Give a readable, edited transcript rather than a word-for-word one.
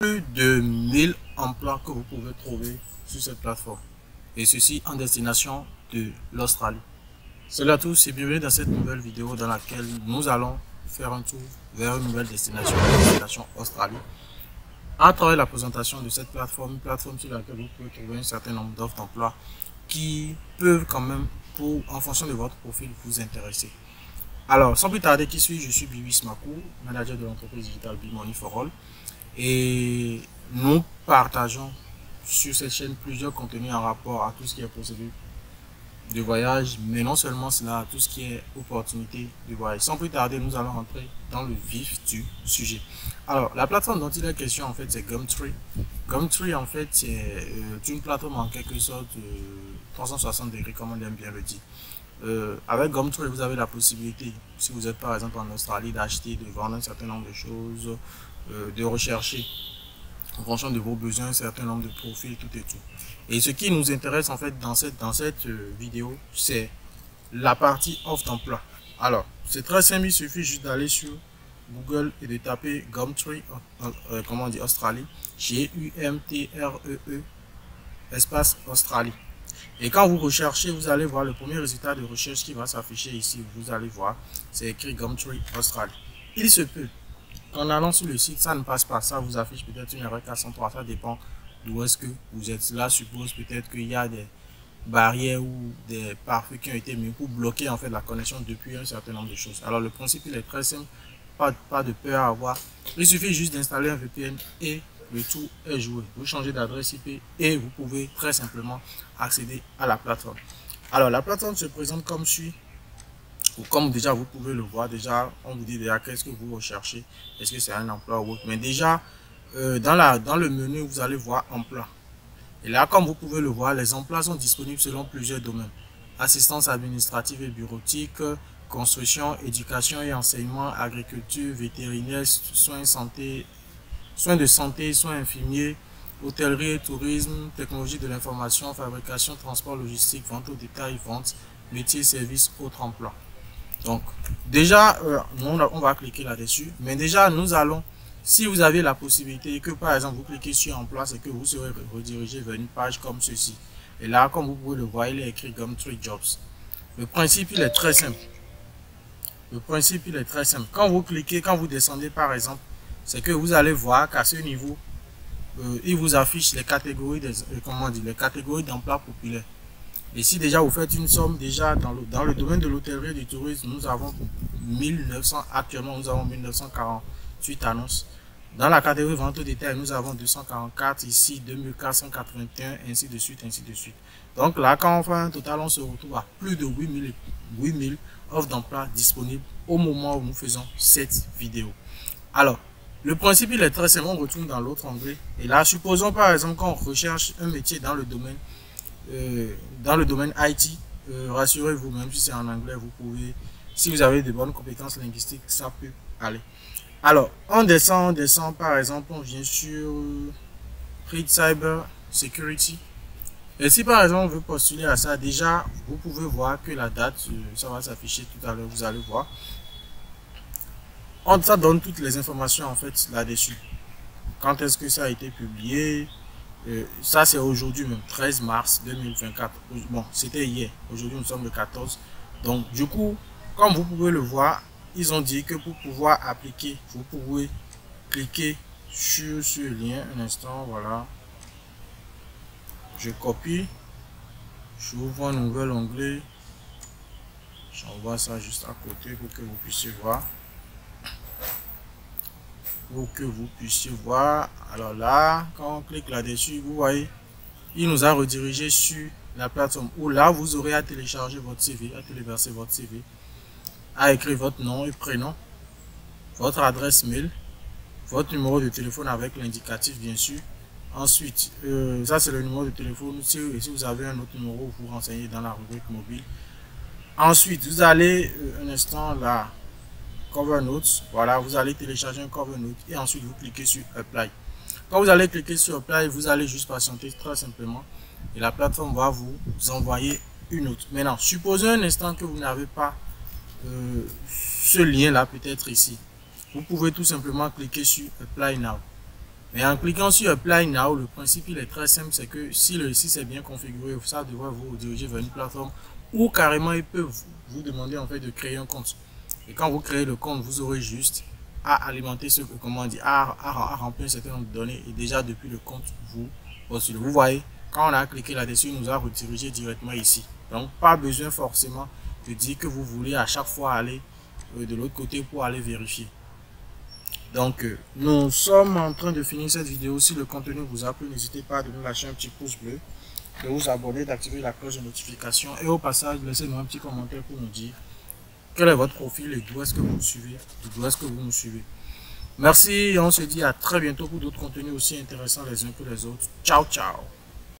plus de 1000 emplois que vous pouvez trouver sur cette plateforme. Et ceci en destination de l'Australie. Salut à tous et bienvenue dans cette nouvelle vidéo dans laquelle nous allons faire un tour vers une nouvelle destination, la destination Australie. À travers la présentation de cette plateforme, une plateforme sur laquelle vous pouvez trouver un certain nombre d'offres d'emploi qui peuvent quand même, en fonction de votre profil, vous intéresser. Alors, sans plus tarder, qui suis-je? Je suis Biwis Makou, manager de l'entreprise digitale Money for All. Et nous partageons sur cette chaîne plusieurs contenus en rapport à tout ce qui est procédure de voyage, mais non seulement cela, à tout ce qui est opportunité de voyage. Sans plus tarder, nous allons rentrer dans le vif du sujet. Alors, la plateforme dont il est question, en fait, c'est Gumtree. Gumtree, en fait, c'est une plateforme en quelque sorte 360 degrés, comme on aime bien le dire. Avec Gumtree, vous avez la possibilité, si vous êtes par exemple en Australie, d'acheter, de vendre un certain nombre de choses, de rechercher en fonction de vos besoins un certain nombre de profils, tout et tout. Et ce qui nous intéresse en fait dans cette vidéo, c'est la partie offre d'emploi. Alors, c'est très simple, il suffit juste d'aller sur Google et de taper Gumtree, comment on dit, Australie, G-U-M-T-R-E-E, espace Australie. Et quand vous recherchez, vous allez voir le premier résultat de recherche qui va s'afficher ici. Vous allez voir, c'est écrit Gumtree Australie. Il se peut qu'en allant sur le site, ça ne passe pas. Ça vous affiche peut-être une erreur 403. Ça dépend d'où est-ce que vous êtes. Cela suppose peut-être qu'il y a des barrières ou des pare-feux qui ont été mis pour bloquer en fait la connexion depuis un certain nombre de choses. Alors le principe il est très simple. Pas de peur à avoir. Il suffit juste d'installer un VPN et le tout est joué. Vous changez d'adresse IP et vous pouvez très simplement accéder à la plateforme. Alors la plateforme se présente comme suit, ou comme déjà vous pouvez le voir. Déjà on vous dit déjà qu'est-ce que vous recherchez, est-ce que c'est un emploi ou autre. Mais déjà dans le menu vous allez voir emploi. Et là comme vous pouvez le voir, les emplois sont disponibles selon plusieurs domaines: assistance administrative et bureautique, construction, éducation et enseignement, agriculture, vétérinaire, soins de santé, soins infirmiers, hôtellerie et tourisme, technologie de l'information, fabrication, transport, logistique, vente au détail, vente, métiers, services, autres emplois. Donc déjà on va cliquer là-dessus, mais déjà nous allons, si vous avez la possibilité que par exemple vous cliquez sur emploi, c'est que vous serez redirigé vers une page comme ceci. Et là comme vous pouvez le voir, il est écrit Gumtree Jobs. Le principe il est très simple. Quand vous cliquez, quand vous descendez par exemple, c'est que vous allez voir qu'à ce niveau, il vous affiche les catégories les catégories d'emploi populaires. Et si déjà vous faites une somme, déjà dans le domaine de l'hôtellerie et du tourisme, nous avons 1900, actuellement nous avons 1948 annonces. Dans la catégorie vente au détail, nous avons 244, ici 2481, ainsi de suite, ainsi de suite. Donc là, quand on fait un total, on se retrouve à plus de 8000 offres d'emploi disponibles au moment où nous faisons cette vidéo. Alors, le principe il est très simple, on retourne dans l'autre onglet. Et là, supposons par exemple qu'on recherche un métier dans le domaine IT, rassurez-vous, même si c'est en anglais, vous pouvez, si vous avez de bonnes compétences linguistiques, ça peut aller. Alors, on descend, par exemple, on vient sur Reed Cyber Security. Et si par exemple on veut postuler à ça, déjà, vous pouvez voir que la date, ça va s'afficher tout à l'heure, vous allez voir. Ça donne toutes les informations en fait là-dessus. Quand est-ce que ça a été publié? Ça c'est aujourd'hui même, 13 mars 2024. Bon, c'était hier. Aujourd'hui nous sommes le 14. Donc du coup, comme vous pouvez le voir, ils ont dit que pour pouvoir appliquer, vous pouvez cliquer sur ce lien. Un instant, voilà. Je copie. J'ouvre un nouvel onglet. J'envoie ça juste à côté pour que vous puissiez voir. Alors là, quand on clique là-dessus, vous voyez, il nous a redirigé sur la plateforme où là, vous aurez à télécharger votre CV, à téléverser votre CV, à écrire votre nom et prénom, votre adresse mail, votre numéro de téléphone avec l'indicatif bien sûr. Ensuite, ça c'est le numéro de téléphone. Si vous avez un autre numéro, vous renseignez dans la rubrique mobile. Ensuite, vous allez, un instant là, Cover Notes, voilà, vous allez télécharger un Cover Note et ensuite vous cliquez sur Apply. Quand vous allez cliquer sur Apply, vous allez juste patienter très simplement et la plateforme va vous envoyer une autre. Maintenant, supposez un instant que vous n'avez pas ce lien là peut-être ici. Vous pouvez tout simplement cliquer sur Apply Now. Mais en cliquant sur Apply Now, le principe il est très simple, c'est que si le site est bien configuré, ça devrait vous diriger vers une plateforme où carrément il peut vous demander en fait de créer un compte. Et quand vous créez le compte, vous aurez juste à alimenter ce que, comment dire, à remplir un certain nombre de données et déjà depuis le compte, vous postulez. Vous voyez, quand on a cliqué là-dessus, il nous a redirigé directement ici. Donc, pas besoin forcément de dire que vous voulez à chaque fois aller de l'autre côté pour aller vérifier. Donc, nous sommes en train de finir cette vidéo. Si le contenu vous a plu, n'hésitez pas à nous lâcher un petit pouce bleu, de vous abonner, d'activer la cloche de notification et au passage, laissez-nous un petit commentaire pour nous dire quel est votre profil et d'où est-ce que vous nous suivez. Merci et on se dit à très bientôt pour d'autres contenus aussi intéressants les uns que les autres. Ciao, ciao.